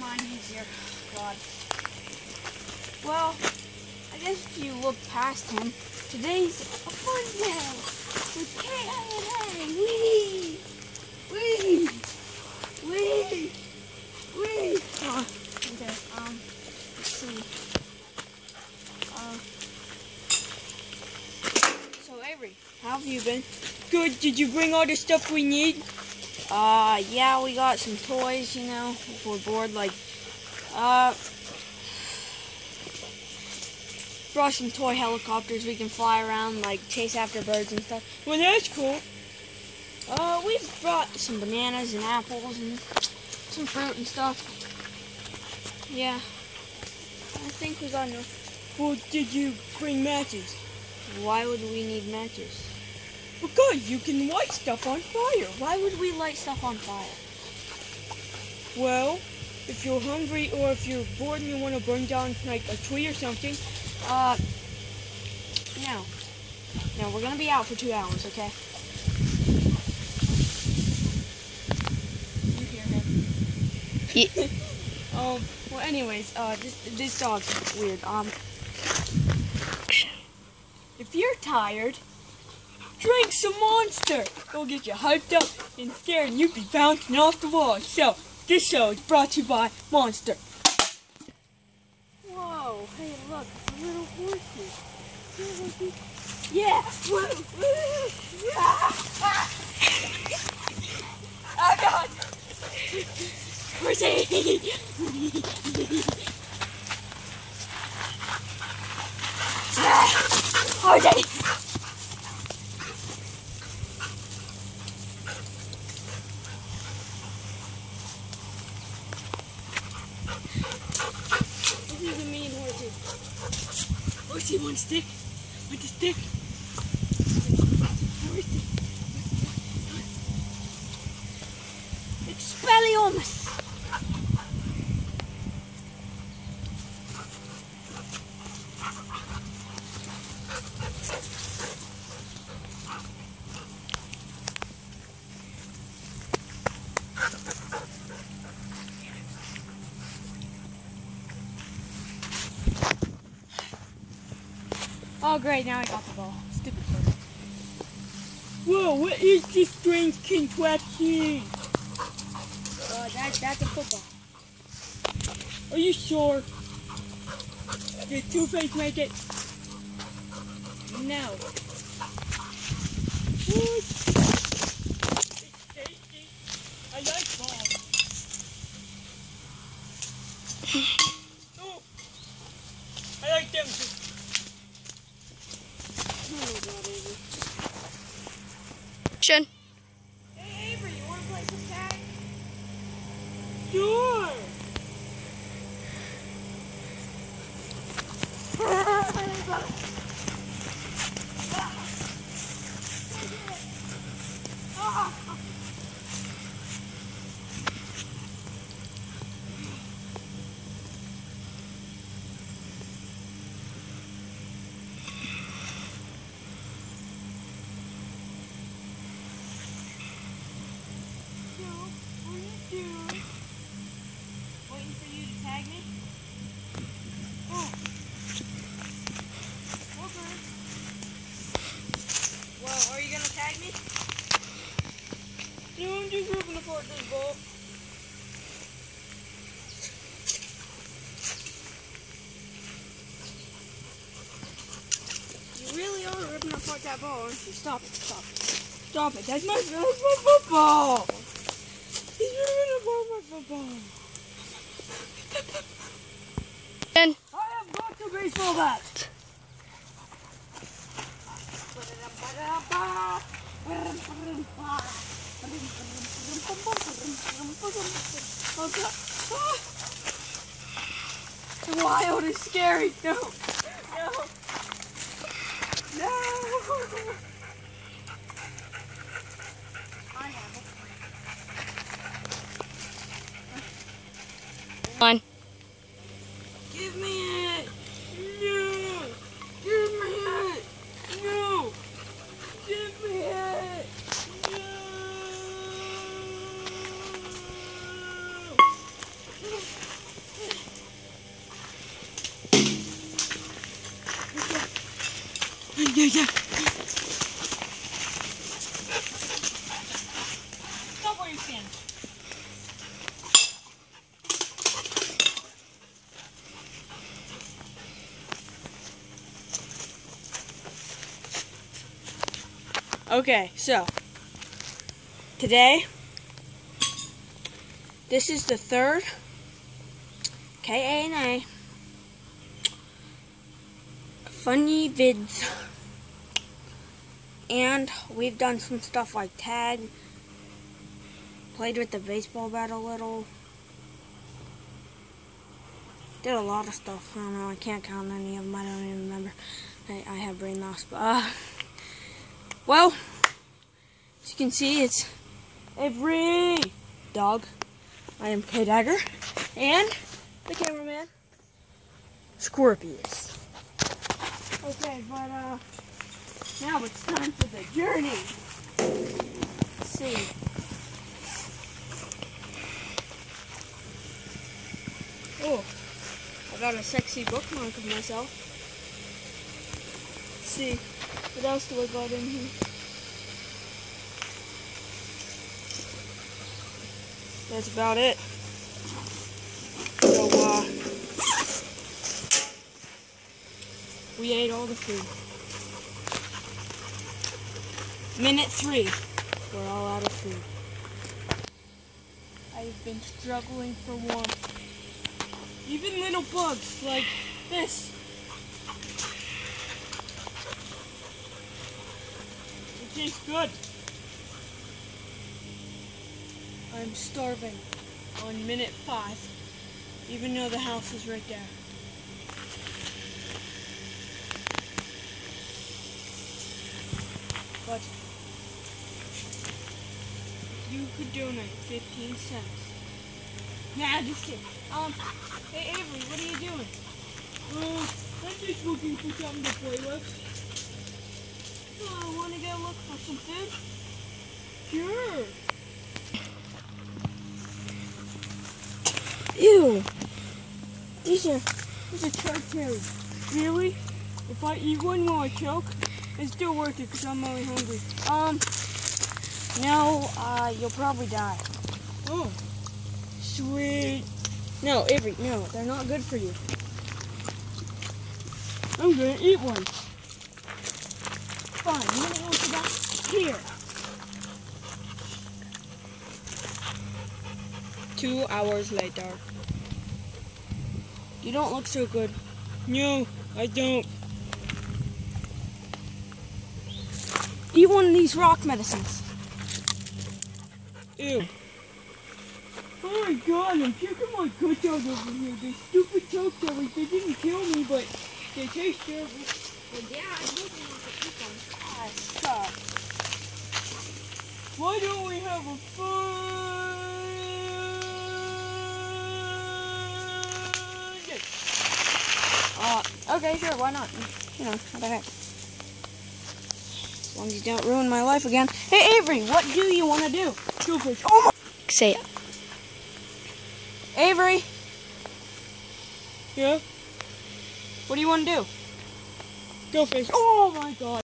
mind, he's here. God. Well, I guess if you look past him, today's a fun day with K-I-N-A. Wee! Wee! Wee! Wee! Oh, okay, let's see. So Avery, how have you been? Good. Did you bring all the stuff we need? Yeah, we got some toys, you know, if we're bored, like, brought some toy helicopters we can fly around, like, chase after birds and stuff. Well, that's cool. We brought some bananas and apples and some fruit and stuff. Yeah, I think we got enough. Well, did you bring matches? Why would we need matches? Because you can light stuff on fire. Why would we light stuff on fire? Well, if you're hungry or if you're bored and you want to burn down like a tree or something. No, we're gonna be out for 2 hours, okay? You hear him? Yeah. Well, anyways, this dog's weird. If you're tired, drink some Monster. It'll get you hyped up and scared, and you'd be bouncing off the wall. So, this show is brought to you by Monster. Whoa! Hey, look, it's a little horsey. Yeah! Woo! Woo! Yeah! Oh God! Horsey! Horsey! This is a mean horsey. Horsey, want a stick? Want a stick? Horsey. Expelliarmus! Oh great, now I got the ball. Stupid bird. Whoa, what is this strange contraption? That's a football. Are you sure? Did Two-Face make it? No. What? It's tasty. I like balls. Oh, I like them too. Oh God, Avery. Hey Avery, you wanna play some tag? Sure. Waiting for you to tag me? Oh. Okay. Well, are you gonna tag me? No, I'm just ripping apart this ball. You really are ripping apart that ball, aren't you? Stop it, stop it. Stop it. That's my football. He's ripping apart my football. I have lots of baseball bats. It's wild, it's scary. No. No. No. I have it. Fine. Give me it. No. Give me it. No. Give me it. No. Stop where you stand. Okay, so today, this is the third KANA funny vids, and we've done some stuff like tag, played with the baseball bat a little, did a lot of stuff. I don't know, I can't count any of them, I don't even remember. I have brain loss, but well, as you can see, it's every dog. I am K-Dagger, and the cameraman, Scorpius. Okay, but now it's time for the journey. Let's see. Oh, I got a sexy bookmark of myself. Let's see, what else do I got in here? That's about it. So, we ate all the food. Minute 3. We're all out of food. I've been struggling for warmth. Even little bugs like this. It tastes good. I'm starving on minute 5, even though the house is right there. But if you could donate 15 cents. Nah, just kidding. Hey Avery, what are you doing? I'm just looking for something to play with. Oh, wanna go look for some food? Sure. Ew! These are tart cherries. Really? If I eat one while I choke, it's still worth it because I'm really hungry. No, you'll probably die. Oh, sweet. No, Avery, no, they're not good for you. I'm gonna eat one. Fine, you want to look at that? Here. 2 hours later. You don't look so good. No, I don't. Eat one of these rock medicines. Ew. Oh my god, I'm checking my gut out over here. These stupid choke cherries, they didn't kill me, but they taste terrible. Well, yeah, I hope you want to eat them. Ah, stop. Why don't we have a fun? Okay, sure, why not? You know, what the heck. As long as you don't ruin my life again. Hey, Avery, what do you want to do? Go fish. Oh my... Say it. Avery? Yeah? What do you want to do? Go fish. Oh my god.